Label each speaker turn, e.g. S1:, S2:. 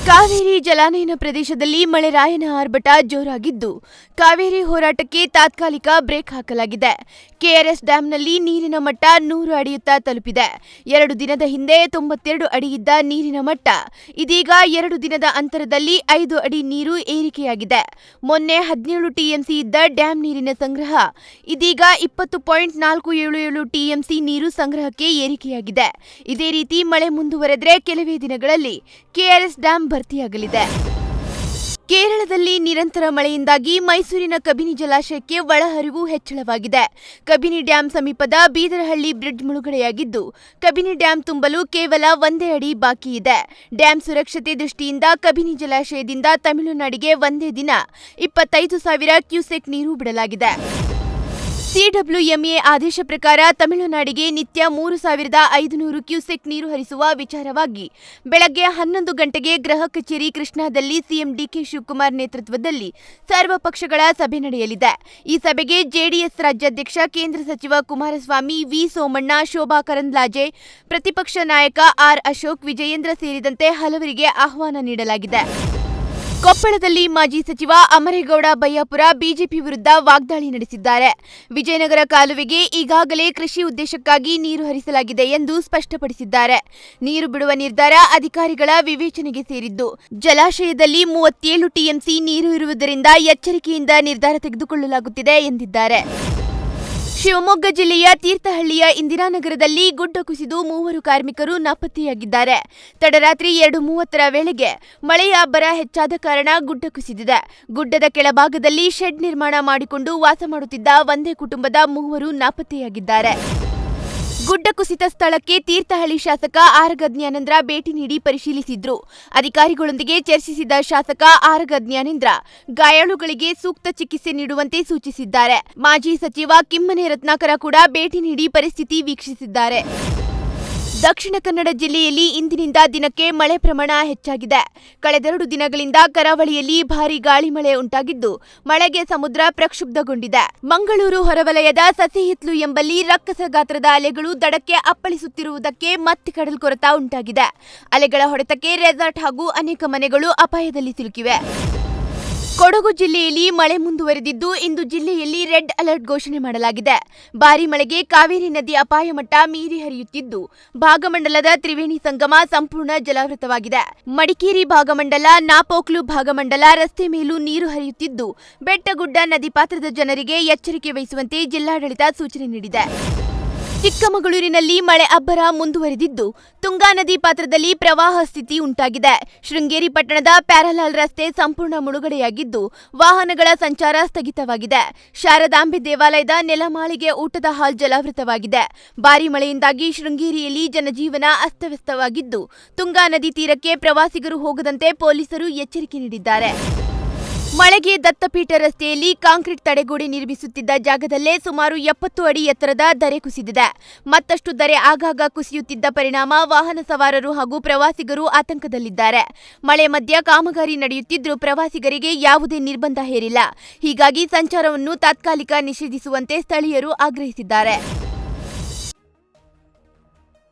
S1: ಕಾವೇರಿ ಜಲಾನಯನ ಪ್ರದೇಶದಲ್ಲಿ ಮಳೆರಾಯನ ಆರ್ಭಟ ಜೋರಾಗಿದ್ದು, ಕಾವೇರಿ ಹೋರಾಟಕ್ಕೆ ತಾತ್ಕಾಲಿಕ ಬ್ರೇಕ್ ಹಾಕಲಾಗಿದೆ. ಕೆಆರ್ಎಸ್ ಡ್ಯಾಂನಲ್ಲಿ ನೀರಿನ ಮಟ್ಟ 100 ಅಡಿಯತ್ತ ತಲುಪಿದೆ. 2 ದಿನದ ಹಿಂದೆ 92 ಅಡಿ ಇದ್ದ ನೀರಿನ ಮಟ್ಟ ಇದೀಗ 2 ದಿನದ ಅಂತರದಲ್ಲಿ 5 ಅಡಿ ನೀರು ಏರಿಕೆಯಾಗಿದೆ. ಮೊನ್ನೆ 17 ಟಿಎಂಸಿ ಇದ್ದ ಡ್ಯಾಂ ನೀರಿನ ಸಂಗ್ರಹ ಇದೀಗ 20.477 ಟಿಎಂಸಿ ನೀರು ಸಂಗ್ರಹಕ್ಕೆ ಏರಿಕೆಯಾಗಿದೆ. ಇದೇ ರೀತಿ ಮಳೆ ಮುಂದುವರೆದರೆ ಕೆಲವೇ ದಿನಗಳಲ್ಲಿ ಕೆಆರ್ಎಸ್ ಡ್ಯಾಂ ಭರ್ತಿಯಾಗಲಿದೆ. ಕೇರಳದಲ್ಲಿ ನಿರಂತರ ಮಳೆಯಿಂದಾಗಿ ಮೈಸೂರಿನ ಕಬಿನಿ ಜಲಾಶಯಕ್ಕೆ ಒಳಹರಿವು ಹೆಚ್ಚಳವಾಗಿದೆ. ಕಬಿನಿ ಡ್ಯಾಂ ಸಮೀಪದ ಬೀದರಹಳ್ಳಿ ಬ್ರಿಡ್ಜ್ ಮುಳುಗಡೆಯಾಗಿದ್ದು, ಕಬಿನಿ ಡ್ಯಾಂ ತುಂಬಲು ಕೇವಲ 1 ಅಡಿ ಬಾಕಿ ಇದೆ. ಡ್ಯಾಂ ಸುರಕ್ಷತೆ ದೃಷ್ಟಿಯಿಂದ ಕಬಿನಿ ಜಲಾಶಯದಿಂದ ತಮಿಳುನಾಡಿಗೆ ಒಂದೇ ದಿನ 25,000 ಕ್ಯೂಸೆಕ್ ನೀರು ಬಿಡಲಾಗಿದೆ. ಸಿಡಬ್ಲ್ಯೂಎಂಎ ಆದೇಶ ಪ್ರಕಾರ ತಮಿಳುನಾಡಿಗೆ ನಿತ್ಯ 3,500 ಕ್ಯೂಸೆಕ್ ನೀರು ಹರಿಸುವ ವಿಚಾರವಾಗಿ ಬೆಳಗ್ಗೆ 11 ಗಂಟೆಗೆ ಗೃಹ ಕಚೇರಿ ಕೃಷ್ಣಾದಲ್ಲಿ ಸಿಎಂ ಡಿಕೆ ಶಿವಕುಮಾರ್ ನೇತೃತ್ವದಲ್ಲಿ ಸರ್ವಪಕ್ಷಗಳ ಸಭೆ ನಡೆಯಲಿದೆ. ಈ ಸಭೆಗೆ ಜೆಡಿಎಸ್ ರಾಜ್ಯಾಧ್ಯಕ್ಷ ಕೇಂದ್ರ ಸಚಿವ ಕುಮಾರಸ್ವಾಮಿ, ವಿ. ಸೋಮಣ್ಣ, ಶೋಭಾ ಕರಂದ್ಲಾಜೆ, ಪ್ರತಿಪಕ್ಷ ನಾಯಕ ಆರ್. ಅಶೋಕ್, ವಿಜಯೇಂದ್ರ ಸೇರಿದಂತೆ ಹಲವರಿಗೆ ಆಹ್ವಾನ ನೀಡಲಾಗಿದೆ. ಕೊಪ್ಪಳದಲ್ಲಿ ಮಾಜಿ ಸಚಿವ ಅಮರೇಗೌಡ ಬಯ್ಯಾಪುರ ಬಿಜೆಪಿ ವಿರುದ್ಧ ವಾಗ್ದಾಳಿ ನಡೆಸಿದ್ದಾರೆ. ವಿಜಯನಗರ ಕಾಲುವೆಗೆ ಈಗಾಗಲೇ ಕೃಷಿ ಉದ್ದೇಶಕ್ಕಾಗಿ ನೀರು ಹರಿಸಲಾಗಿದೆ ಎಂದು ಸ್ಪಷ್ಟಪಡಿಸಿದ್ದಾರೆ. ನೀರು ಬಿಡುವ ನಿರ್ಧಾರ ಅಧಿಕಾರಿಗಳ ವಿವೇಚನೆಗೆ ಸೇರಿದ್ದು, ಜಲಾಶಯದಲ್ಲಿ 37 ಟಿಎಂಸಿ ನೀರು ಇರುವುದರಿಂದ ಎಚ್ಚರಿಕೆಯಿಂದ ನಿರ್ಧಾರ ತೆಗೆದುಕೊಳ್ಳಲಾಗುತ್ತಿದೆ ಎಂದಿದ್ದಾರೆ. ಶಿವಮೊಗ್ಗ ಜಿಲ್ಲೆಯ ತೀರ್ಥಹಳ್ಳಿಯ ಇಂದಿರಾನಗರದಲ್ಲಿ ಗುಡ್ಡ ಕುಸಿದು 3 ಕಾರ್ಮಿಕರು ನಾಪತ್ತೆಯಾಗಿದ್ದಾರೆ. ತಡರಾತ್ರಿ 2:30 ವೇಳೆಗೆ ಮಳೆಯ ಅಬ್ಬರ ಹೆಚ್ಚಾದ ಕಾರಣ ಗುಡ್ಡ ಕುಸಿದಿದೆ. ಗುಡ್ಡದ ಕೆಳಭಾಗದಲ್ಲಿ ಶೆಡ್ ನಿರ್ಮಾಣ ಮಾಡಿಕೊಂಡು ವಾಸ ಮಾಡುತ್ತಿದ್ದ ಒಂದೇ ಕುಟುಂಬದ 3 ನಾಪತ್ತೆಯಾಗಿದ್ದಾರೆ. ಗುಡ್ಡ ಕುಸಿತ ಸ್ಥಳಕ್ಕೆ ತೀರ್ಥಹಳ್ಳಿ ಶಾಸಕ ಆರಗ ಜ್ಞಾನೇಂದ್ರ ಭೇಟಿ ನೀಡಿ ಪರಿಶೀಲಿಸಿದ್ರು. ಅಧಿಕಾರಿಗಳೊಂದಿಗೆ ಚರ್ಚಿಸಿದ ಶಾಸಕ ಆರಗ ಜ್ಞಾನೇಂದ್ರ ಗಾಯಾಳುಗಳಿಗೆ ಸೂಕ್ತ ಚಿಕಿತ್ಸೆ ನೀಡುವಂತೆ ಸೂಚಿಸಿದ್ದಾರೆ. ಮಾಜಿ ಸಚಿವ ಕಿಮ್ಮನೆ ರತ್ನಾಕರ ಕೂಡ ಭೇಟಿ ನೀಡಿ ಪರಿಸ್ಥಿತಿ ವೀಕ್ಷಿಸಿದ್ದಾರೆ. ದಕ್ಷಿಣ ಕನ್ನಡ ಜಿಲ್ಲೆಯಲ್ಲಿ ಇಂದಿನಿಂದ ದಿನಕ್ಕೆ ಮಳೆ ಪ್ರಮಾಣ ಹೆಚ್ಚಾಗಿದೆ. ಕಳೆದ 2 ದಿನಗಳಿಂದ ಕರಾವಳಿಯಲ್ಲಿ ಭಾರೀ ಗಾಳಿ ಮಳೆ ಉಂಟಾಗಿದ್ದು, ಮಳೆಗೆ ಸಮುದ್ರ ಪ್ರಕ್ಷುಬ್ಧಗೊಂಡಿದೆ. ಮಂಗಳೂರು ಹೊರವಲಯದ ಸಸಿಹಿತ್ಲು ಎಂಬಲ್ಲಿ ರಕ್ಕಸ ಗಾತ್ರದ ಅಲೆಗಳು ದಡಕ್ಕೆ ಅಪ್ಪಳಿಸುತ್ತಿರುವುದಕ್ಕೆ ಮತ್ತೆ ಕಡಲ್ಕೊರೆತ ಉಂಟಾಗಿದೆ. ಅಲೆಗಳ ಹೊಡೆತಕ್ಕೆ ರೆಸಾರ್ಟ್ ಹಾಗೂ ಅನೇಕ ಮನೆಗಳು ಅಪಾಯದಲ್ಲಿ ಸಿಲುಕಿವೆ. ಕೊಡಗು ಜಿಲ್ಲೆಯಲ್ಲಿ ಮಳೆ ಮುಂದುವರೆದಿದ್ದು, ಇಂದು ಜಿಲ್ಲೆಯಲ್ಲಿ ರೆಡ್ ಅಲರ್ಟ್ ಘೋಷಣೆ ಮಾಡಲಾಗಿದೆ. ಭಾರೀ ಮಳೆಗೆ ಕಾವೇರಿ ನದಿ ಅಪಾಯ ಮಟ್ಟ ಮೀರಿ ಹರಿಯುತ್ತಿದ್ದು, ಭಾಗಮಂಡಲದ ತ್ರಿವೇಣಿ ಸಂಗಮ ಸಂಪೂರ್ಣ ಜಲಾವೃತವಾಗಿದೆ. ಮಡಿಕೇರಿ ಭಾಗಮಂಡಲ, ನಾಪೋಕ್ಲು ಭಾಗಮಂಡಲ ರಸ್ತೆ ಮೇಲೂ ನೀರು ಹರಿಯುತ್ತಿದ್ದು, ಬೆಟ್ಟಗುಡ್ಡ ನದಿ ಪಾತ್ರದ ಜನರಿಗೆ ಎಚ್ಚರಿಕೆ ವಹಿಸುವಂತೆ ಜಿಲ್ಲಾಡಳಿತ ಸೂಚನೆ ನೀಡಿದೆ. ಚಿಕ್ಕಮಗಳೂರಿನಲ್ಲಿ ಮಳೆ ಅಬ್ಬರ ಮುಂದುವರೆದಿದ್ದು, ತುಂಗಾ ನದಿ ಪಾತ್ರದಲ್ಲಿ ಪ್ರವಾಹ ಸ್ಥಿತಿ ಉಂಟಾಗಿದೆ. ಶೃಂಗೇರಿ ಪಟ್ಟಣದ ಪ್ಯಾರಲಾಲ್ ರಸ್ತೆ ಸಂಪೂರ್ಣ ಮುಳುಗಡೆಯಾಗಿದ್ದು, ವಾಹನಗಳ ಸಂಚಾರ ಸ್ಥಗಿತವಾಗಿದೆ. ಶಾರದಾಂಬೆ ದೇವಾಲಯದ ನೆಲಮಾಳಿಗೆ ಊಟದ ಹಾಲ್ ಜಲಾವೃತವಾಗಿದೆ. ಭಾರೀ ಮಳೆಯಿಂದಾಗಿ ಶೃಂಗೇರಿಯಲ್ಲಿ ಜನಜೀವನ ಅಸ್ತವ್ಯಸ್ತವಾಗಿದ್ದು, ತುಂಗಾ ನದಿ ತೀರಕ್ಕೆ ಪ್ರವಾಸಿಗರು ಹೋಗದಂತೆ ಪೊಲೀಸರು ಎಚ್ಚರಿಕೆ ನೀಡಿದ್ದಾರೆ. ಮಳೆಗೆ ದತ್ತಪೀಠ ರಸ್ತೆಯಲ್ಲಿ ಕಾಂಕ್ರೀಟ್ ತಡೆಗೋಡೆ ನಿರ್ಮಿಸುತ್ತಿದ್ದ ಜಾಗದಲ್ಲೇ ಸುಮಾರು 70 ಅಡಿ ಎತ್ತರದ ದರೆ ಕುಸಿದಿದೆ. ಮತ್ತಷ್ಟು ದರೆ ಆಗಾಗ ಕುಸಿಯುತ್ತಿದ್ದ ಪರಿಣಾಮ ವಾಹನ ಸವಾರರು ಹಾಗೂ ಪ್ರವಾಸಿಗರು ಆತಂಕದಲ್ಲಿದ್ದಾರೆ. ಮಳೆ ಮಧ್ಯ ಕಾಮಗಾರಿ ನಡೆಯುತ್ತಿದ್ದರೂ ಪ್ರವಾಸಿಗರಿಗೆ ಯಾವುದೇ ನಿರ್ಬಂಧ ಹೇರಿಲ್ಲ. ಹೀಗಾಗಿ ಸಂಚಾರವನ್ನು ತಾತ್ಕಾಲಿಕ ನಿಷೇಧಿಸುವಂತೆ ಸ್ಥಳೀಯರು ಆಗ್ರಹಿಸಿದ್ದಾರೆ.